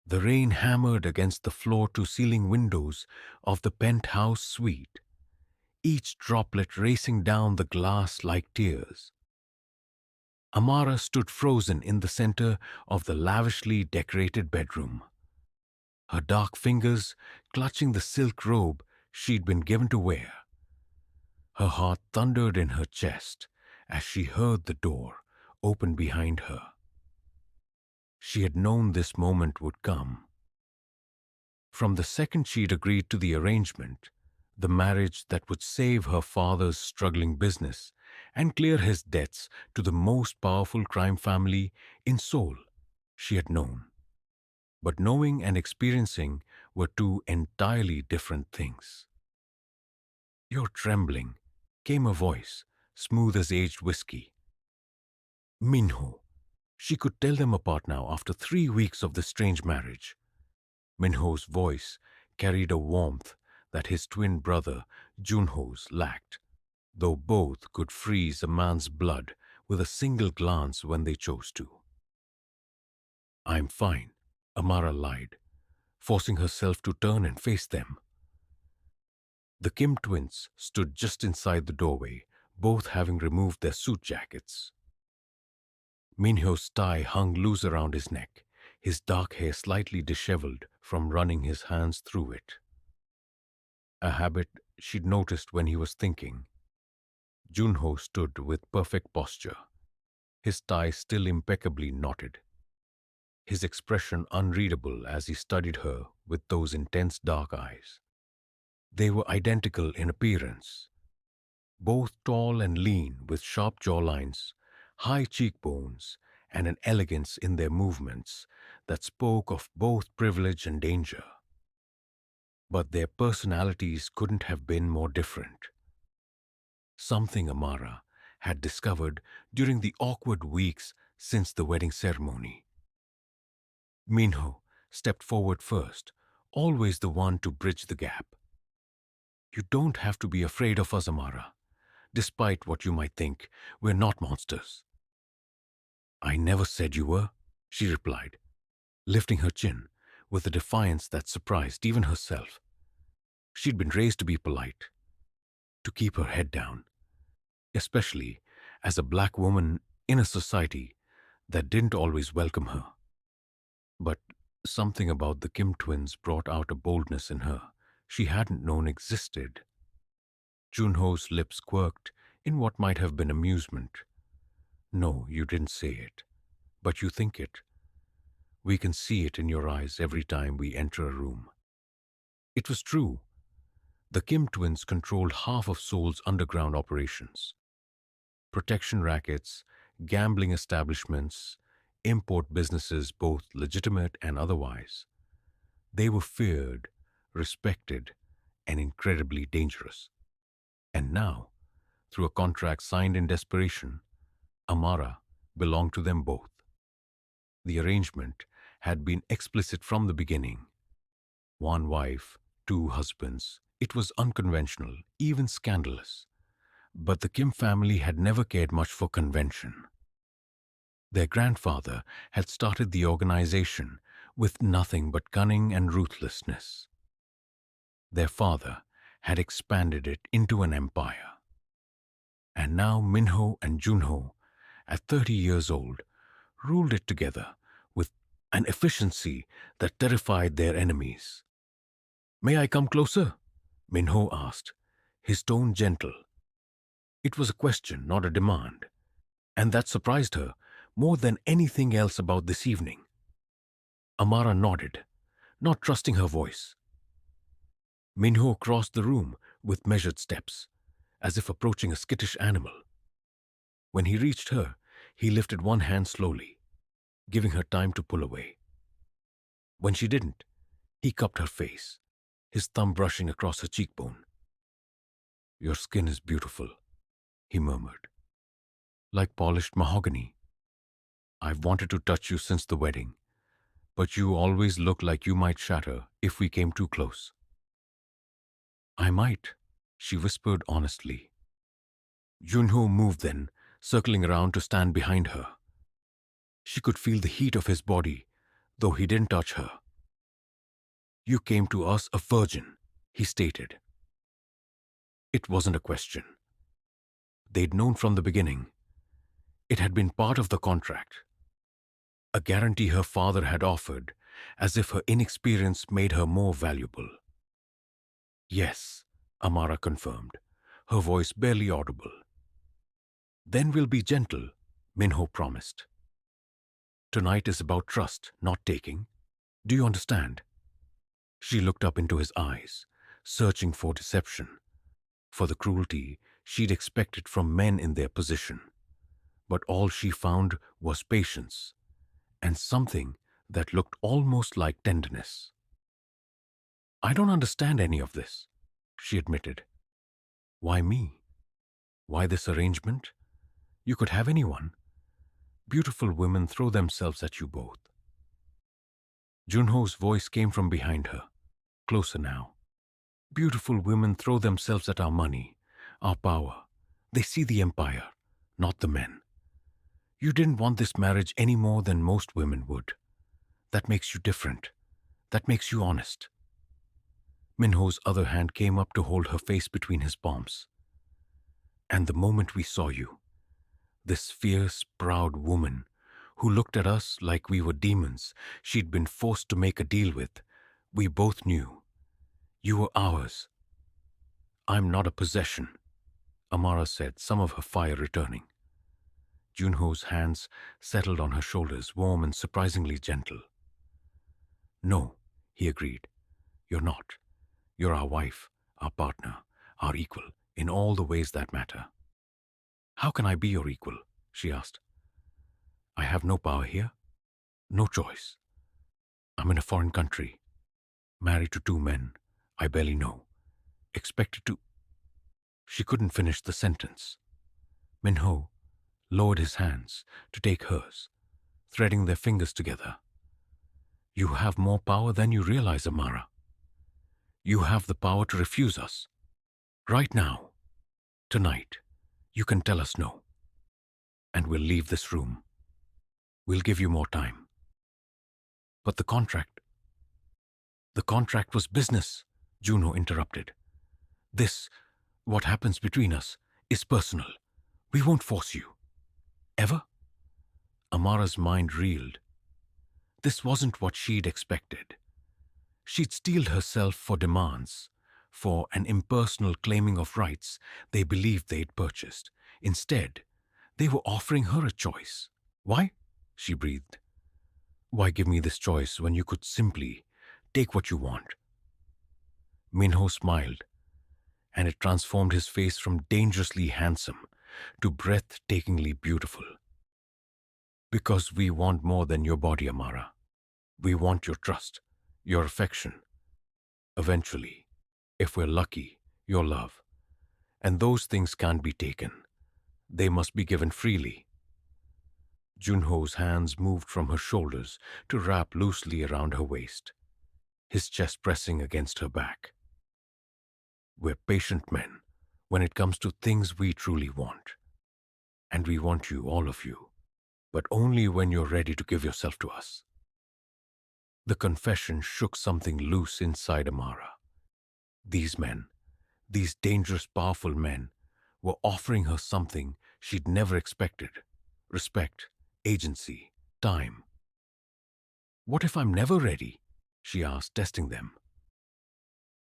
The rain hammered against the floor-to-ceiling windows of the penthouse suite, each droplet racing down the glass like tears. Amara stood frozen in the center of the lavishly decorated bedroom, her dark fingers clutching the silk robe she'd been given to wear. Her heart thundered in her chest as she heard the door open behind her. She had known this moment would come. From the second she'd agreed to the arrangement, the marriage that would save her father's struggling business and clear his debts to the most powerful crime family in Seoul, she had known. But knowing and experiencing were two entirely different things. "You're trembling," came a voice, smooth as aged whiskey. Minho. She could tell them apart now after 3 weeks of this strange marriage. Minho's voice carried a warmth that his twin brother Junho's lacked, though both could freeze a man's blood with a single glance when they chose to. "I'm fine," Amara lied, forcing herself to turn and face them. The Kim twins stood just inside the doorway, both having removed their suit jackets. Minho's tie hung loose around his neck, his dark hair slightly disheveled from running his hands through it. A habit she'd noticed when he was thinking. Junho stood with perfect posture, his tie still impeccably knotted, his expression unreadable as he studied her with those intense dark eyes. They were identical in appearance, both tall and lean with sharp jawlines, high cheekbones, and an elegance in their movements that spoke of both privilege and danger. But their personalities couldn't have been more different. Something Amara had discovered during the awkward weeks since the wedding ceremony. Minho stepped forward first, always the one to bridge the gap. "You don't have to be afraid of us, Amara. Despite what you might think, we're not monsters." "I never said you were," she replied, lifting her chin with a defiance that surprised even herself. She'd been raised to be polite, to keep her head down, especially as a black woman in a society that didn't always welcome her. But something about the Kim twins brought out a boldness in her she hadn't known existed. Junho's lips quirked in what might have been amusement. "No, you didn't say it, but you think it. We can see it in your eyes every time we enter a room." It was true. The Kim twins controlled half of Seoul's underground operations. Protection rackets, gambling establishments, import businesses both legitimate and otherwise. They were feared, respected, and incredibly dangerous. And now, through a contract signed in desperation, Amara belonged to them both. The arrangement had been explicit from the beginning. One wife, two husbands. It was unconventional, even scandalous. But the Kim family had never cared much for convention. Their grandfather had started the organization with nothing but cunning and ruthlessness. Their father had expanded it into an empire. And now Minho and Junho, at 30 years old, ruled it together with an efficiency that terrified their enemies. "May I come closer?" Minho asked, his tone gentle. It was a question, not a demand, and that surprised her more than anything else about this evening. Amara nodded, not trusting her voice. Minho crossed the room with measured steps, as if approaching a skittish animal. When he reached her, he lifted one hand slowly, giving her time to pull away. When she didn't, he cupped her face, his thumb brushing across her cheekbone. "Your skin is beautiful," he murmured. "Like polished mahogany. I've wanted to touch you since the wedding, but you always look like you might shatter if we came too close." "I might," she whispered honestly. Junho moved then, circling around to stand behind her. She could feel the heat of his body, though he didn't touch her. You came to us a virgin, he stated. It wasn't a question. They'd known from the beginning. It had been part of the contract. A guarantee her father had offered, as if her inexperience made her more valuable. Yes, Amara confirmed, her voice barely audible. Then we'll be gentle, Minho promised. Tonight is about trust, not taking. Do you understand? She looked up into his eyes, searching for deception, for the cruelty she'd expected from men in their position. But all she found was patience, and something that looked almost like tenderness. I don't understand any of this, she admitted. Why me? Why this arrangement? You could have anyone. Beautiful women throw themselves at you both. Junho's voice came from behind her, closer now. Beautiful women throw themselves at our money, our power. They see the empire, not the men. You didn't want this marriage any more than most women would. That makes you different. That makes you honest. Minho's other hand came up to hold her face between his palms. And the moment we saw you, this fierce, proud woman who looked at us like we were demons she'd been forced to make a deal with, we both knew. You were ours. I'm not a possession, Amara said, some of her fire returning. Junho's hands settled on her shoulders, warm and surprisingly gentle. No, he agreed. You're not. You're our wife, our partner, our equal, in all the ways that matter. How can I be your equal? She asked. I have no power here, no choice. I'm in a foreign country, married to two men I barely know, expected to... She couldn't finish the sentence. Minho lowered his hands to take hers, threading their fingers together. You have more power than you realize, Amara. You have the power to refuse us. Right now, tonight, you can tell us no. And we'll leave this room. We'll give you more time. But the contract was business, Juno interrupted. This, what happens between us, is personal. We won't force you. Ever? Amara's mind reeled. This wasn't what she'd expected. She'd steeled herself for demands, for an impersonal claiming of rights they believed they'd purchased. Instead, they were offering her a choice. Why? She breathed. Why give me this choice when you could simply take what you want? Minho smiled, and it transformed his face from dangerously handsome to breathtakingly beautiful. Because we want more than your body, Amara. We want your trust, your affection. Eventually, if we're lucky, your love. And those things can't be taken. They must be given freely. Junho's hands moved from her shoulders to wrap loosely around her waist, his chest pressing against her back. We're patient men when it comes to things we truly want. And we want you, all of you, but only when you're ready to give yourself to us. The confession shook something loose inside Amara. These men, these dangerous, powerful men, were offering her something she'd never expected. Respect, agency, time. What if I'm never ready? She asked, testing them.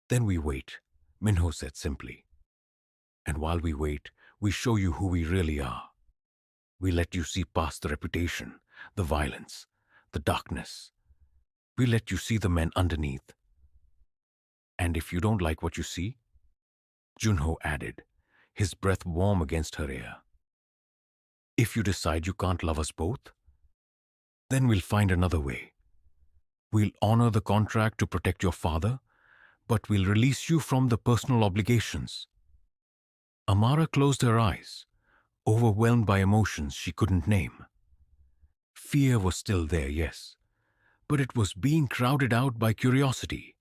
Then we wait, Minho said simply. And while we wait, we show you who we really are. We let you see past the reputation, the violence, the darkness. We let you see the men underneath. And if you don't like what you see, Junho added, his breath warm against her ear. If you decide you can't love us both, then we'll find another way. We'll honor the contract to protect your father, but we'll release you from the personal obligations. Amara closed her eyes, overwhelmed by emotions she couldn't name. Fear was still there, yes, but it was being crowded out by curiosity,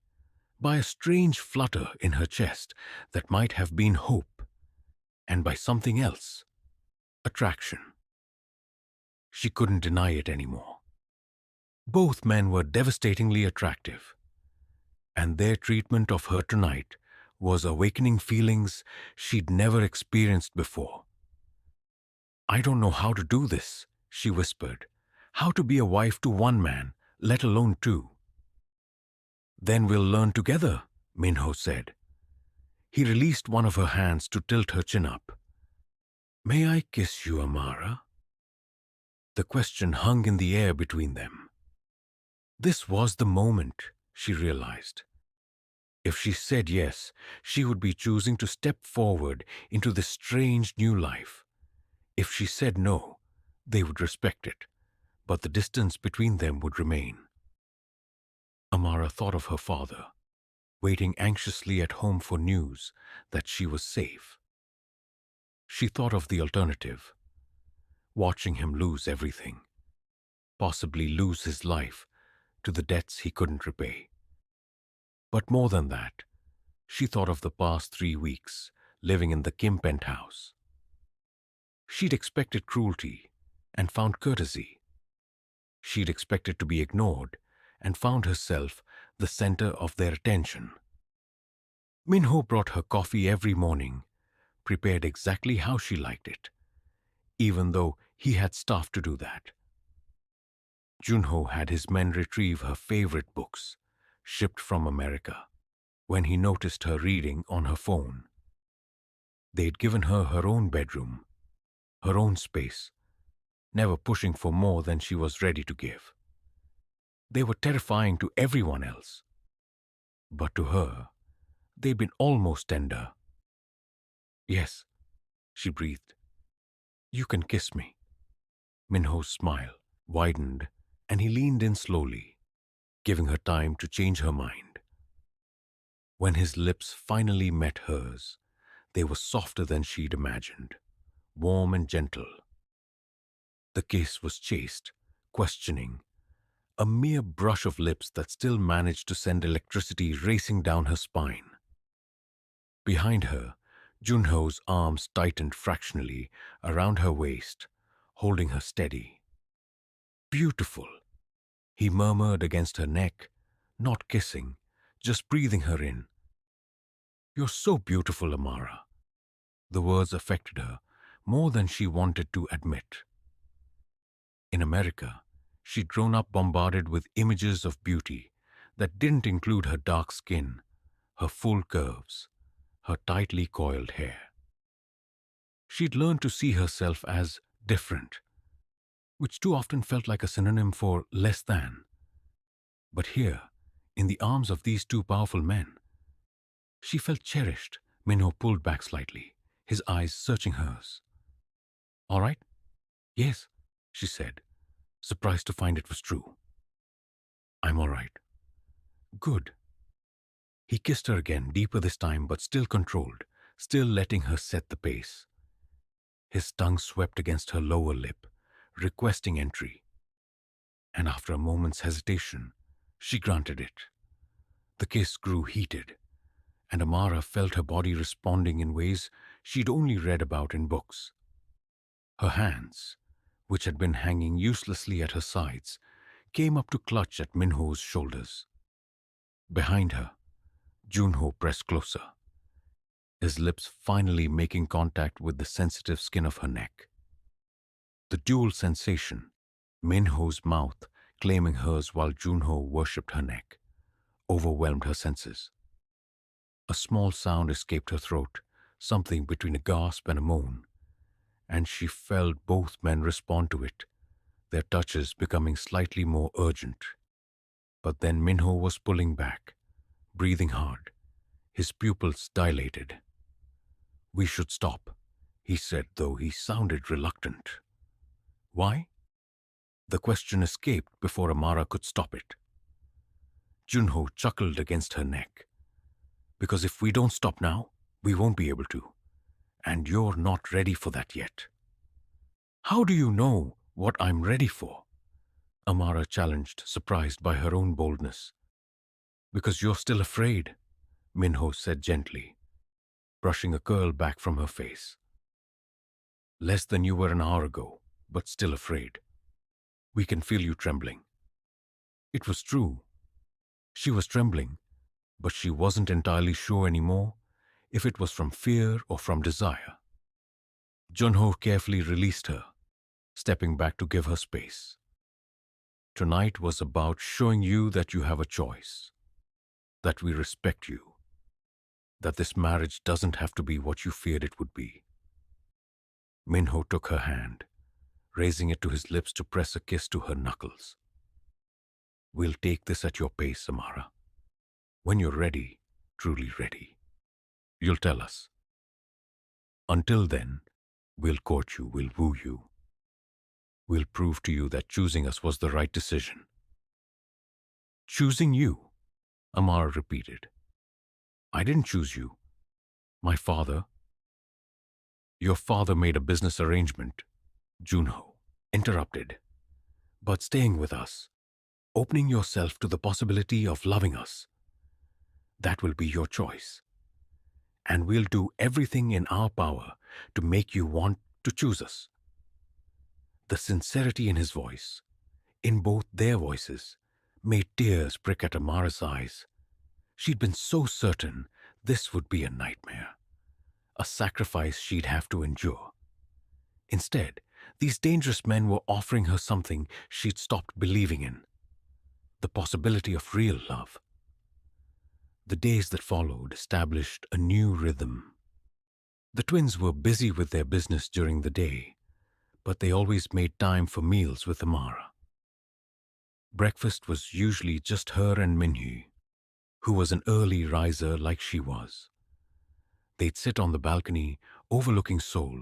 by a strange flutter in her chest that might have been hope, and by something else, attraction. She couldn't deny it anymore. Both men were devastatingly attractive. And their treatment of her tonight was awakening feelings she'd never experienced before. "I don't know how to do this," she whispered. "How to be a wife to one man, let alone two." "Then we'll learn together," Minho said. He released one of her hands to tilt her chin up. "May I kiss you, Amara?" The question hung in the air between them. This was the moment, she realized. If she said yes, she would be choosing to step forward into this strange new life. If she said no, they would respect it, but the distance between them would remain. Amara thought of her father, waiting anxiously at home for news that she was safe. She thought of the alternative, watching him lose everything, possibly lose his life to the debts he couldn't repay. But more than that, she thought of the past 3 weeks living in the Kim penthouse. She'd expected cruelty and found courtesy. She'd expected to be ignored and found herself the center of their attention. Minho brought her coffee every morning, prepared exactly how she liked it, even though he had staff to do that. Junho had his men retrieve her favorite books, shipped from America, when he noticed her reading on her phone. They'd given her her own bedroom, her own space, never pushing for more than she was ready to give. They were terrifying to everyone else, but to her, they'd been almost tender. "Yes," she breathed. "You can kiss me." Minho's smile widened, and he leaned in slowly, giving her time to change her mind. When his lips finally met hers, they were softer than she'd imagined, warm and gentle. The kiss was chaste, questioning, a mere brush of lips that still managed to send electricity racing down her spine. Behind her, Junho's arms tightened fractionally around her waist, holding her steady. "Beautiful," he murmured against her neck, not kissing, just breathing her in. "You're so beautiful, Amara." The words affected her more than she wanted to admit. In America, she'd grown up bombarded with images of beauty that didn't include her dark skin, her full curves, her tightly coiled hair. She'd learned to see herself as different, which too often felt like a synonym for less than. But here, in the arms of these two powerful men, she felt cherished. Minho pulled back slightly, his eyes searching hers. "All right?" "Yes," she said, surprised to find it was true. "I'm all right." "Good." He kissed her again, deeper this time, but still controlled, still letting her set the pace. His tongue swept against her lower lip, requesting entry. And after a moment's hesitation, she granted it. The kiss grew heated, and Amara felt her body responding in ways she'd only read about in books. Her hands, which had been hanging uselessly at her sides, came up to clutch at Minho's shoulders. Behind her, Junho pressed closer, his lips finally making contact with the sensitive skin of her neck. The dual sensation, Minho's mouth claiming hers while Junho worshipped her neck, overwhelmed her senses. A small sound escaped her throat, something between a gasp and a moan, and she felt both men respond to it, their touches becoming slightly more urgent. But then Minho was pulling back, breathing hard, his pupils dilated. "We should stop," he said, though he sounded reluctant. "Why?" The question escaped before Amara could stop it. Junho chuckled against her neck. "Because if we don't stop now, we won't be able to. And you're not ready for that yet." "How do you know what I'm ready for?" Amara challenged, surprised by her own boldness. "Because you're still afraid," Minho said gently, brushing a curl back from her face. "Less than you were an hour ago, but still afraid. We can feel you trembling." It was true. She was trembling, but she wasn't entirely sure anymore if it was from fear or from desire. Junho carefully released her, stepping back to give her space. Tonight was about showing you that you have a choice, that we respect you, that this marriage doesn't have to be what you feared it would be. Minho took her hand, raising it to his lips to press a kiss to her knuckles. We'll take this at your pace, Samara. When you're ready, truly ready, you'll tell us. Until then, we'll court you, we'll woo you. We'll prove to you that choosing us was the right decision. Choosing you, Amara repeated. I didn't choose you. My father. Your father made a business arrangement, Junho interrupted. But staying with us, opening yourself to the possibility of loving us, that will be your choice. And we'll do everything in our power to make you want to choose us. The sincerity in his voice, in both their voices, made tears prick at Amara's eyes. She'd been so certain this would be a nightmare, a sacrifice she'd have to endure. Instead, these dangerous men were offering her something she'd stopped believing in, the possibility of real love. The days that followed established a new rhythm. The twins were busy with their business during the day, but they always made time for meals with Amara. Breakfast was usually just her and Minhu, who was an early riser like she was. They'd sit on the balcony overlooking Seoul,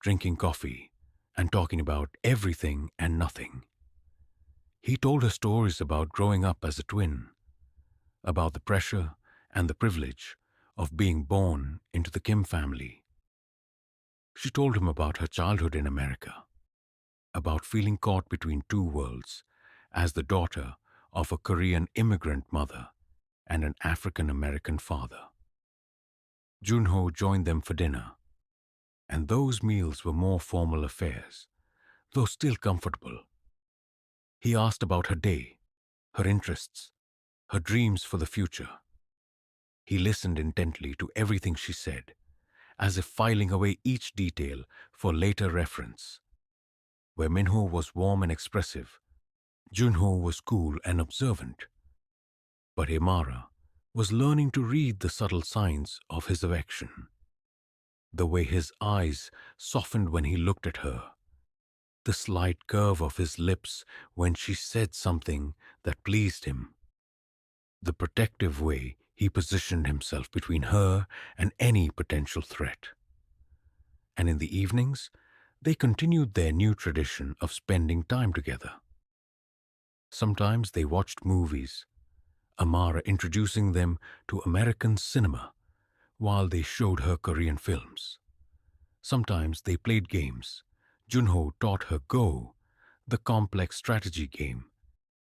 drinking coffee and talking about everything and nothing. He told her stories about growing up as a twin, about the pressure and the privilege of being born into the Kim family. She told him about her childhood in America, about feeling caught between two worlds as the daughter of a Korean immigrant mother and an African-American father. Junho joined them for dinner, and those meals were more formal affairs, though still comfortable. He asked about her day, her interests, her dreams for the future. He listened intently to everything she said, as if filing away each detail for later reference. Where Minho was warm and expressive, Junho was cool and observant. But Amara was learning to read the subtle signs of his affection. The way his eyes softened when he looked at her, the slight curve of his lips when she said something that pleased him, the protective way he positioned himself between her and any potential threat. And in the evenings, they continued their new tradition of spending time together. Sometimes they watched movies, Amara introducing them to American cinema while they showed her Korean films. Sometimes they played games. Junho taught her Go, the complex strategy game,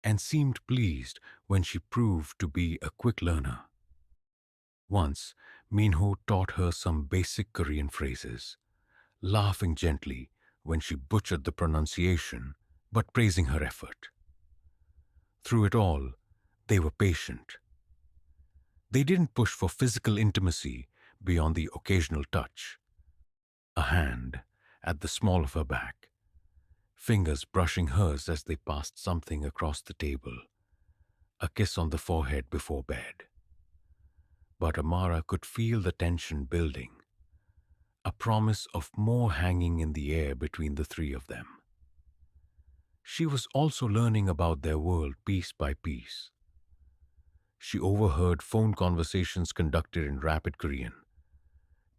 and seemed pleased when she proved to be a quick learner. Once, Minho taught her some basic Korean phrases, laughing gently when she butchered the pronunciation, but praising her effort. Through it all, they were patient. They didn't push for physical intimacy beyond the occasional touch. A hand at the small of her back, fingers brushing hers as they passed something across the table, a kiss on the forehead before bed. But Amara could feel the tension building, a promise of more hanging in the air between the three of them. She was also learning about their world piece by piece. She overheard phone conversations conducted in rapid Korean,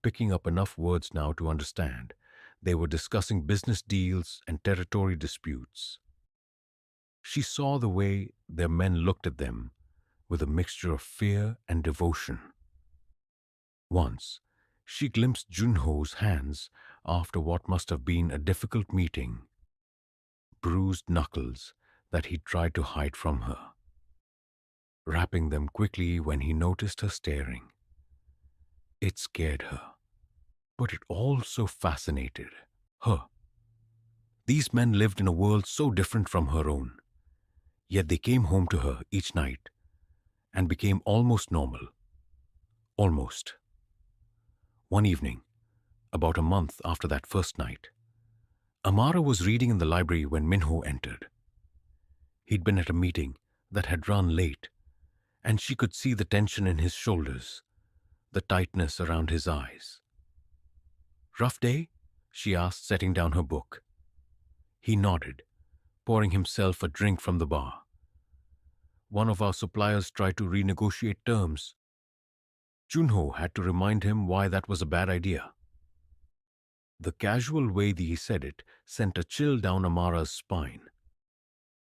picking up enough words now to understand they were discussing business deals and territory disputes. She saw the way their men looked at them with a mixture of fear and devotion. Once, she glimpsed Junho's hands after what must have been a difficult meeting, bruised knuckles that he tried to hide from her, wrapping them quickly when he noticed her staring. It scared her, but it also fascinated her. These men lived in a world so different from her own, yet they came home to her each night, and became almost normal. Almost. One evening, about a month after that first night, Amara was reading in the library when Minho entered. He'd been at a meeting that had run late, and she could see the tension in his shoulders, the tightness around his eyes. "Rough day?" she asked, setting down her book. He nodded, pouring himself a drink from the bar. "One of our suppliers tried to renegotiate terms." Junho had to remind him why that was a bad idea. The casual way that he said it sent a chill down Amara's spine.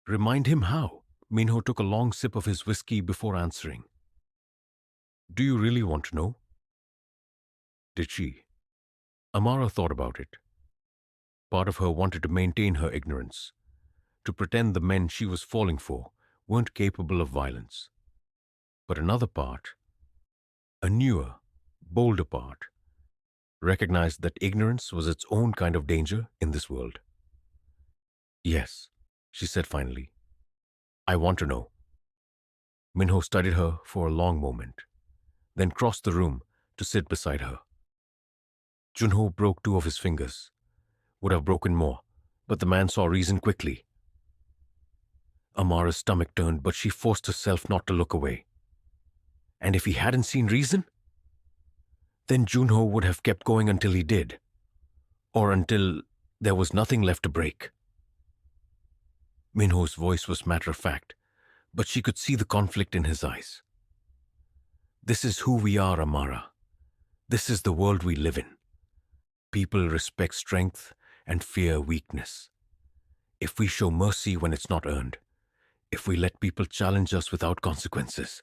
"Remind him how?" Minho took a long sip of his whiskey before answering. "Do you really want to know?" Did she? Amara thought about it. Part of her wanted to maintain her ignorance, to pretend the men she was falling for weren't capable of violence. But another part, a newer, bolder part, recognized that ignorance was its own kind of danger in this world. "Yes," she said finally. "I want to know." Minho studied her for a long moment, then crossed the room to sit beside her. Junho broke 2 of his fingers. Would have broken more, but the man saw reason quickly. Amara's stomach turned, but she forced herself not to look away. And if he hadn't seen reason? Then Junho would have kept going until he did, or until there was nothing left to break. Minho's voice was matter-of-fact, but she could see the conflict in his eyes. "This is who we are, Amara. This is the world we live in. People respect strength and fear weakness. If we show mercy when it's not earned, if we let people challenge us without consequences,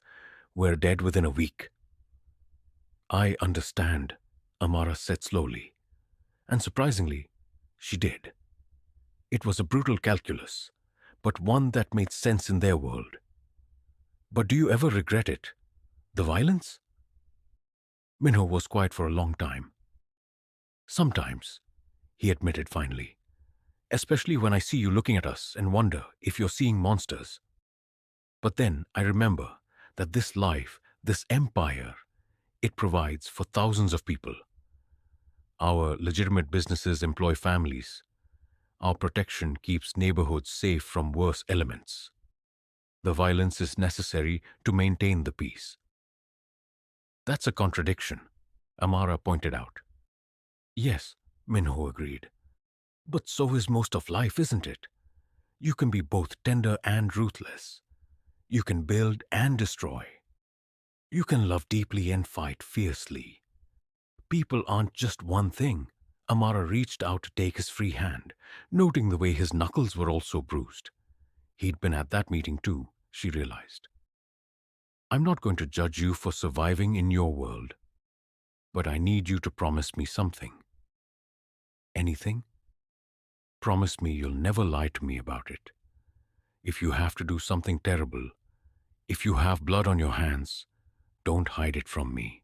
we're dead within a week." "I understand," Amara said slowly. And surprisingly, she did. It was a brutal calculus, but one that made sense in their world. "But do you ever regret it? The violence?" Minho was quiet for a long time. "Sometimes," he admitted finally. "Especially when I see you looking at us and wonder if you're seeing monsters. But then I remember that this life, this empire, it provides for thousands of people. Our legitimate businesses employ families. Our protection keeps neighborhoods safe from worse elements. The violence is necessary to maintain the peace." "That's a contradiction," Amara pointed out. "Yes," Minho agreed. "But so is most of life, isn't it? You can be both tender and ruthless. You can build and destroy. You can love deeply and fight fiercely. People aren't just one thing." Amara reached out to take his free hand, noting the way his knuckles were also bruised. He'd been at that meeting too, she realized. "I'm not going to judge you for surviving in your world, but I need you to promise me something." "Anything?" "Promise me you'll never lie to me about it. If you have to do something terrible, if you have blood on your hands, don't hide it from me.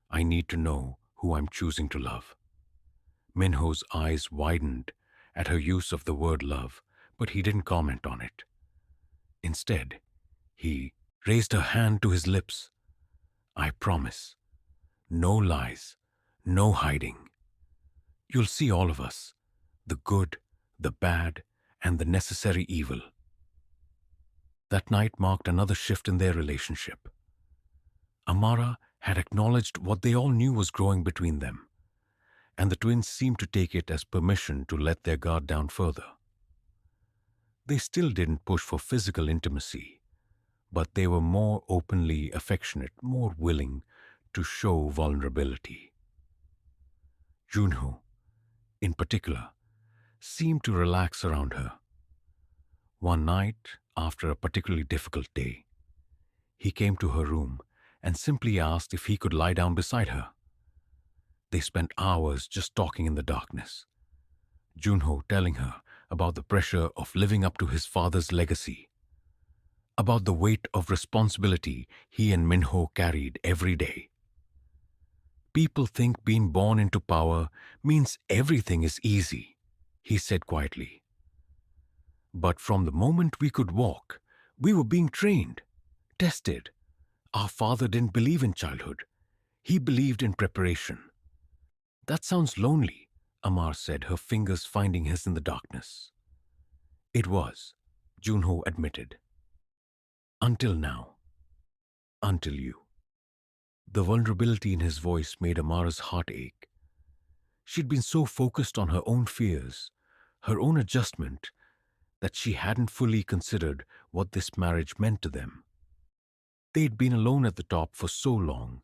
I need to know who I'm choosing to love." Minho's eyes widened at her use of the word love, but he didn't comment on it. Instead, he raised her hand to his lips. "I promise. No lies, no hiding. You'll see all of us, the good, the bad, and the necessary evil." That night marked another shift in their relationship. Amara had acknowledged what they all knew was growing between them, and the twins seemed to take it as permission to let their guard down further. They still didn't push for physical intimacy, but they were more openly affectionate, more willing to show vulnerability. Junho, in particular, seemed to relax around her. One night, after a particularly difficult day, he came to her room and simply asked if he could lie down beside her. They spent hours just talking in the darkness, Junho telling her about the pressure of living up to his father's legacy, about the weight of responsibility he and Minho carried every day. "People think being born into power means everything is easy," he said quietly. "But from the moment we could walk, we were being trained, tested, Our father didn't believe in childhood. He believed in preparation. That sounds lonely, Amar said, her fingers finding his in the darkness. It was, Junho admitted. Until now. Until you. The vulnerability in his voice made Amara's heart ache. She'd been so focused on her own fears, her own adjustment, that she hadn't fully considered what this marriage meant to them. They'd been alone at the top for so long,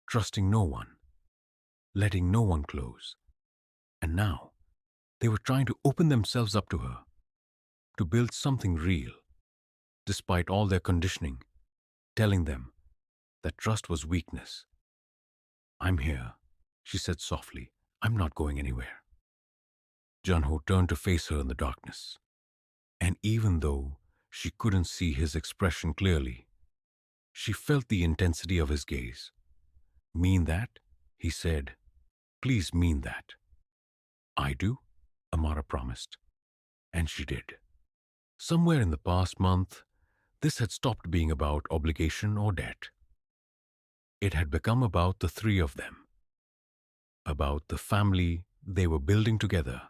trusting no one, letting no one close. And now, they were trying to open themselves up to her, to build something real, despite all their conditioning, telling them that trust was weakness. I'm here, she said softly. I'm not going anywhere. Junho turned to face her in the darkness. And even though she couldn't see his expression clearly, she felt the intensity of his gaze. Mean that? He said. Please mean that. I do, Amara promised. And she did. Somewhere in the past month, this had stopped being about obligation or debt. It had become about the three of them, about the family they were building together.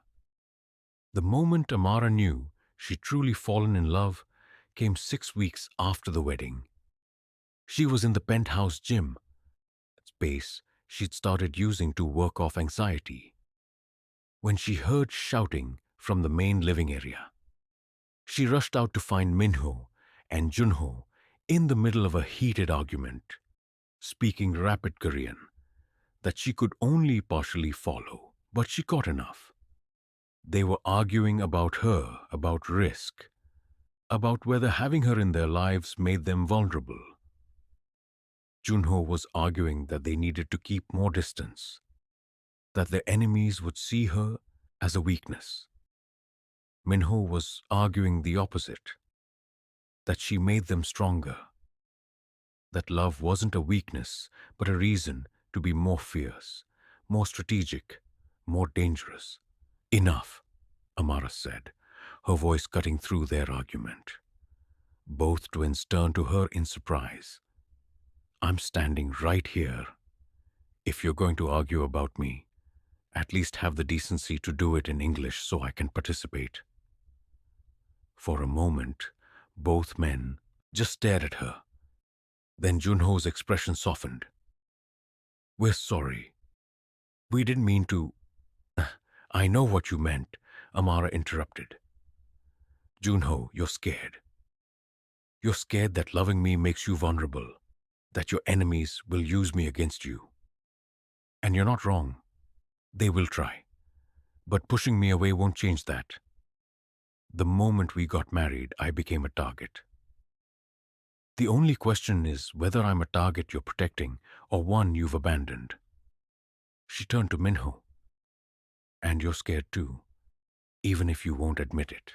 The moment Amara knew she'd truly fallen in love came 6 weeks after the wedding. She was in the penthouse gym, space she'd started using to work off anxiety, when she heard shouting from the main living area. She rushed out to find Minho and Junho in the middle of a heated argument, speaking rapid Korean that she could only partially follow, but she caught enough. They were arguing about her, about risk, about whether having her in their lives made them vulnerable. Junho was arguing that they needed to keep more distance, that their enemies would see her as a weakness. Minho was arguing the opposite, that she made them stronger, that love wasn't a weakness, but a reason to be more fierce, more strategic, more dangerous. Enough, Amara said, her voice cutting through their argument. Both twins turned to her in surprise. I'm standing right here. If you're going to argue about me, at least have the decency to do it in English so I can participate. For a moment, both men just stared at her. Then Junho's expression softened. We're sorry. We didn't mean to... I know what you meant, Amara interrupted. Junho, you're scared. You're scared that loving me makes you vulnerable, that your enemies will use me against you. And you're not wrong. They will try. But pushing me away won't change that. The moment we got married, I became a target. The only question is whether I'm a target you're protecting or one you've abandoned. She turned to Minho. And you're scared too, even if you won't admit it.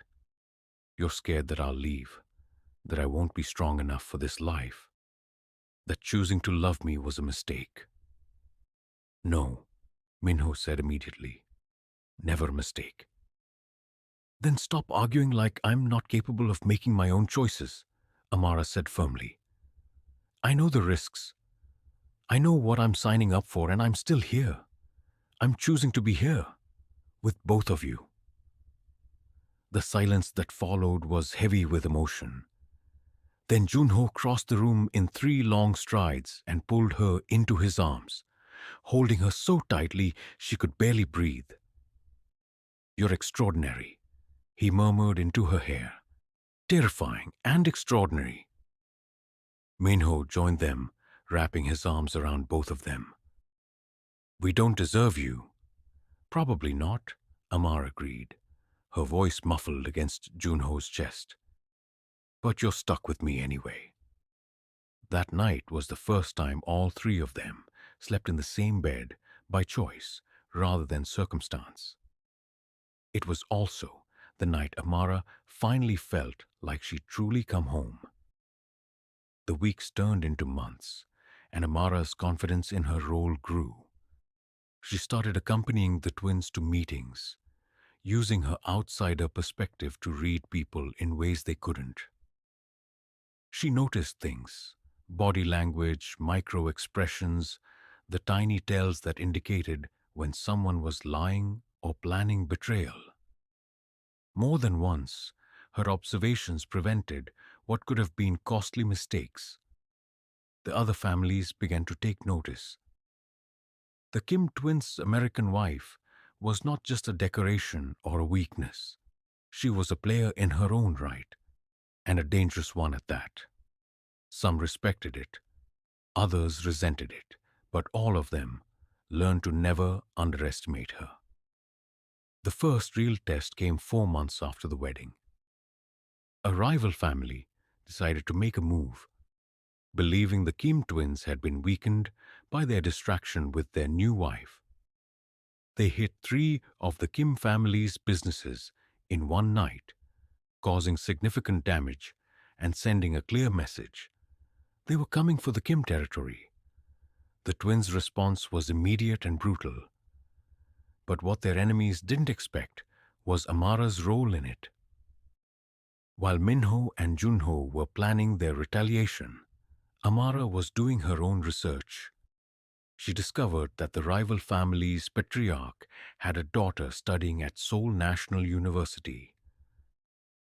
You're scared that I'll leave, that I won't be strong enough for this life, that choosing to love me was a mistake. No, Minho said immediately. Never a mistake. Then stop arguing like I'm not capable of making my own choices, Amara said firmly. I know the risks. I know what I'm signing up for, and I'm still here. I'm choosing to be here, with both of you. The silence that followed was heavy with emotion. Then Junho crossed the room in 3 long strides and pulled her into his arms, holding her so tightly she could barely breathe. You're extraordinary, he murmured into her hair. Terrifying and extraordinary. Minho joined them, wrapping his arms around both of them. We don't deserve you. Probably not, Amar agreed, her voice muffled against Junho's chest. But you're stuck with me anyway. That night was the first time all 3 of them slept in the same bed by choice rather than circumstance. It was also the night Amara finally felt like she'd truly come home. The weeks turned into months, and Amara's confidence in her role grew. She started accompanying the twins to meetings, using her outsider perspective to read people in ways they couldn't. She noticed things, Body language, micro expressions, the tiny tells that indicated when someone was lying or planning betrayal. More than once, her observations prevented what could have been costly mistakes. The other families began to take notice. The Kim twins' American wife was not just a decoration or a weakness. She was a player in her own right, and a dangerous one at that. Some respected it, others resented it, but all of them learned to never underestimate her. The first real test came 4 months after the wedding. A rival family decided to make a move, believing the Kim twins had been weakened by their distraction with their new wife. They hit 3 of the Kim family's businesses in one night, causing significant damage and sending a clear message. They were coming for the Kim territory. The twins' response was immediate and brutal. But what their enemies didn't expect was Amara's role in it. While Minho and Junho were planning their retaliation, Amara was doing her own research. She discovered that the rival family's patriarch had a daughter studying at Seoul National University.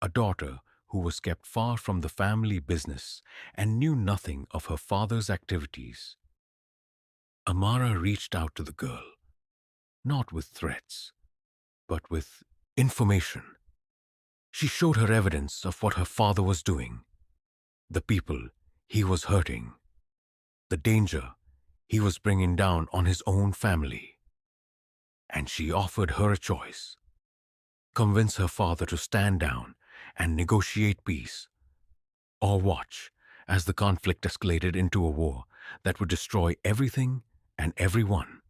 A daughter who was kept far from the family business and knew nothing of her father's activities. Amara reached out to the girl, not with threats, but with information. She showed her evidence of what her father was doing, the people he was hurting, the danger he was bringing down on his own family. And she offered her a choice: convince her father to stand down and negotiate peace, or watch as the conflict escalated into a war that would destroy everything and everyone.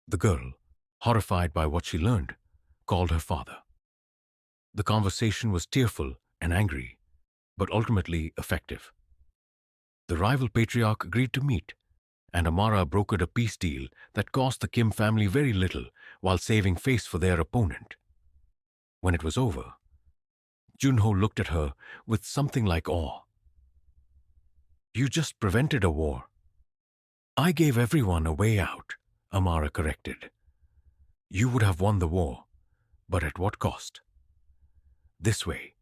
The girl, horrified by what she learned, called her father. The conversation was tearful and angry, but ultimately effective. The rival patriarch agreed to meet, and Amara brokered a peace deal that cost the Kim family very little while saving face for their opponent. When it was over, Junho looked at her with something like awe. "You just prevented a war." "I gave everyone a way out," Amara corrected. "You would have won the war, but at what cost? This way,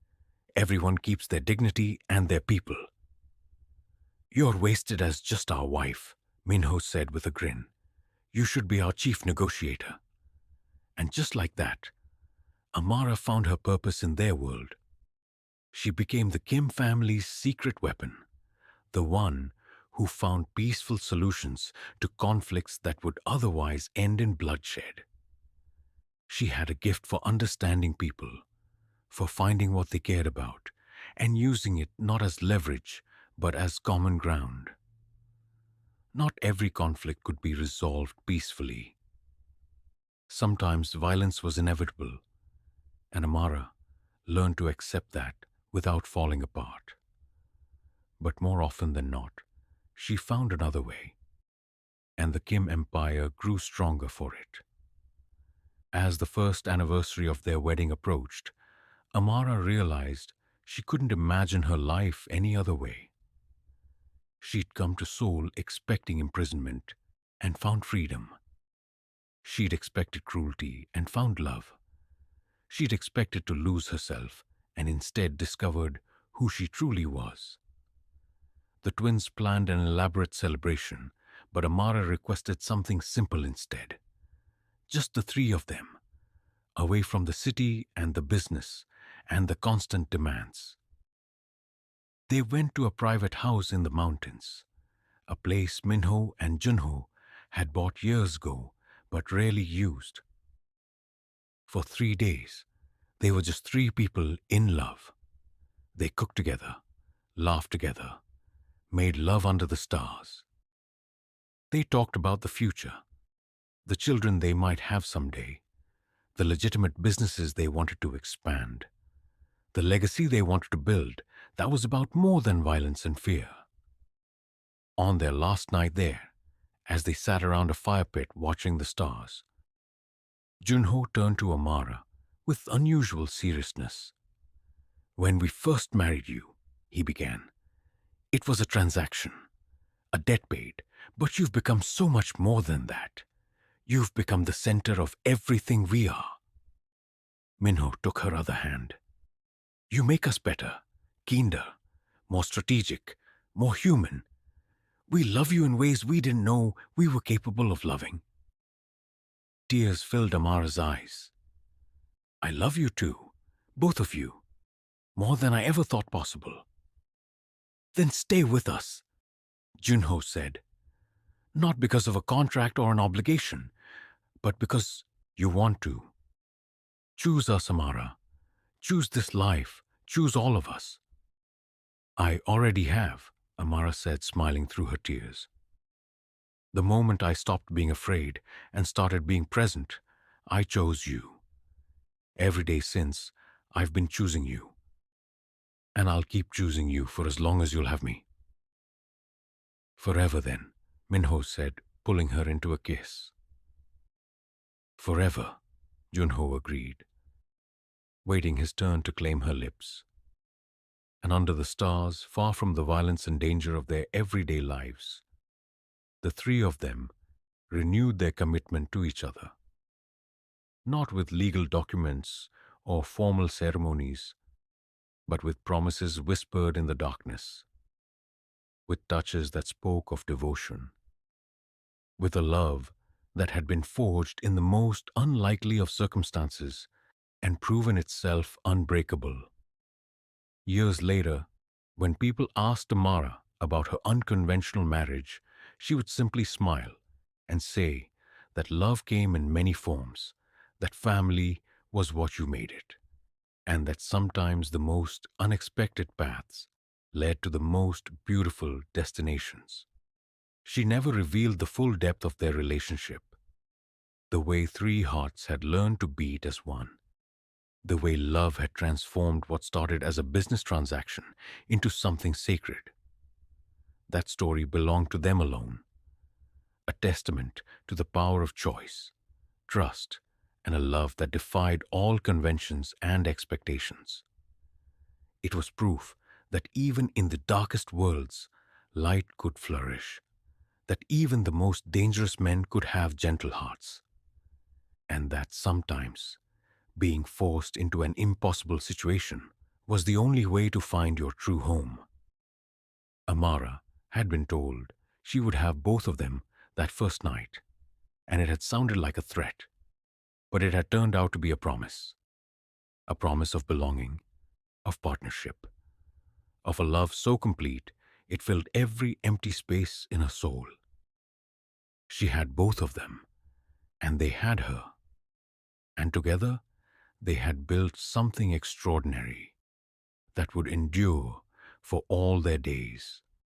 everyone keeps their dignity and their people." "You're wasted as just our wife," Minho said with a grin. "You should be our chief negotiator." And just like that, Amara found her purpose in their world. She became the Kim family's secret weapon, the one who found peaceful solutions to conflicts that would otherwise end in bloodshed. She had a gift for understanding people, for finding what they cared about, and using it not as leverage, but as common ground. Not every conflict could be resolved peacefully. Sometimes violence was inevitable, and Amara learned to accept that without falling apart. But more often than not, she found another way, and the Kim Empire grew stronger for it. As the first anniversary of their wedding approached, Amara realized she couldn't imagine her life any other way. She'd come to Seoul expecting imprisonment and found freedom. She'd expected cruelty and found love. She'd expected to lose herself and instead discovered who she truly was. The twins planned an elaborate celebration, but Amara requested something simple instead. Just the 3 of them, away from the city and the business and the constant demands. They went to a private house in the mountains, a place Minho and Junho had bought years ago but rarely used. For 3 days, they were just 3 people in love. They cooked together, laughed together, made love under the stars. They talked about the future, the children they might have someday, the legitimate businesses they wanted to expand, the legacy they wanted to build that was about more than violence and fear. On their last night there, as they sat around a fire pit watching the stars, Junho turned to Amara with unusual seriousness. "When we first married you," he began, It was a transaction, a debt paid, but you've become so much more than that. You've become the center of everything we are. Minho took her other hand. You make us better, kinder, more strategic, more human. We love you in ways we didn't know we were capable of loving. Tears filled Amara's eyes. I love you too, both of you, more than I ever thought possible. Then stay with us, Junho said. Not because of a contract or an obligation, but because you want to. Choose us, Amara. Choose this life. Choose all of us. I already have, Amara said, smiling through her tears. The moment I stopped being afraid and started being present, I chose you. Every day since, I've been choosing you. And I'll keep choosing you for as long as you'll have me. Forever then, Minho said, pulling her into a kiss. Forever, Junho agreed, waiting his turn to claim her lips. And under the stars, far from the violence and danger of their everyday lives, the three of them renewed their commitment to each other. Not with legal documents or formal ceremonies, but with promises whispered in the darkness, with touches that spoke of devotion, with a love that had been forged in the most unlikely of circumstances and proven itself unbreakable. Years later, when people asked Amara about her unconventional marriage, she would simply smile and say that love came in many forms, that family was what you made it, and that sometimes the most unexpected paths led to the most beautiful destinations. She never revealed the full depth of their relationship, the way three hearts had learned to beat as one, the way love had transformed what started as a business transaction into something sacred. That story belonged to them alone, a testament to the power of choice, trust, and a love that defied all conventions and expectations. It was proof that even in the darkest worlds, light could flourish, that even the most dangerous men could have gentle hearts, and that sometimes being forced into an impossible situation was the only way to find your true home. Amara had been told she would have both of them that first night, and it had sounded like a threat, but it had turned out to be a promise of belonging, of partnership, of a love so complete it filled every empty space in her soul. She had both of them, and they had her, and together they had built something extraordinary that would endure for all their days.